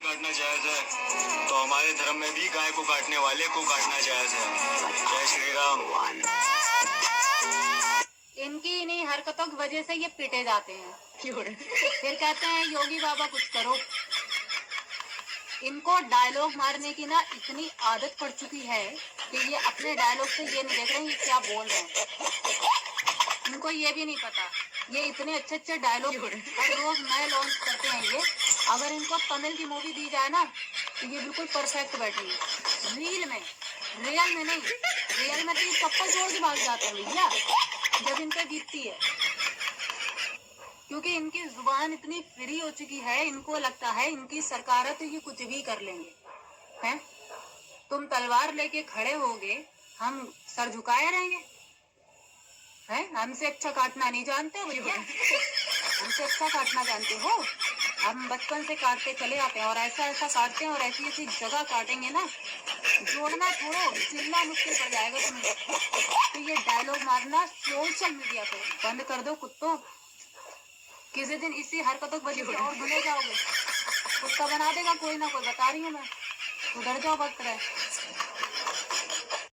काटना जायज है तो हमारे धर्म में भी गाय को काटने वाले को काटना जायज है। जय श्री राम। इनकी इन्हीं हरकतों की वजह से ये पिटे जाते हैं। फिर कहते हैं योगी बाबा कुछ करो। इनको डायलॉग मारने की ना इतनी आदत पड़ चुकी है कि ये अपने डायलॉग से ये नहीं देख रहे हैं ये क्या बोल रहे हैं। इनको ये भी नहीं पता ये इतने अच्छे अच्छे डायलॉग हर रोज नए लॉन्च करते हैं ये। अगर इनको तमिल की मूवी दी जाए ना तो ये बिल्कुल परफेक्ट बैठेगी। रियल में नहीं, रियल में तो ये चप्पल छोड़ के भाग जाते हैं भैया जब इन पे बीतती है, क्योंकि इनकी जुबान इतनी फ्री हो चुकी है। इनको लगता है इनकी सरकार है तो ये कुछ भी कर लेंगे। हैं तुम तलवार लेके खड़े होगे हम सर झुकाए रहेंगे। हैं हमसे अच्छा काटना नहीं जानते हो भैया, हमसे अच्छा काटना जानते हो। हम बचपन से काटते चले आते हैं और ऐसा ऐसा काटते हैं और ऐसी ऐसी जगह काटेंगे ना जोड़ना छोड़ो चिल्ला मुश्किल पड़ जाएगा तुम्हें। तो ये डायलॉग मारना सोशल मीडिया पे बंद कर दो कुत्तों। किसी दिन इसी हरकतों की वजह से और भूले जाओगे। कुत्ता बना देगा कोई ना कोई, बता रही हूँ मैं। उधर जाओ वक्त रहे।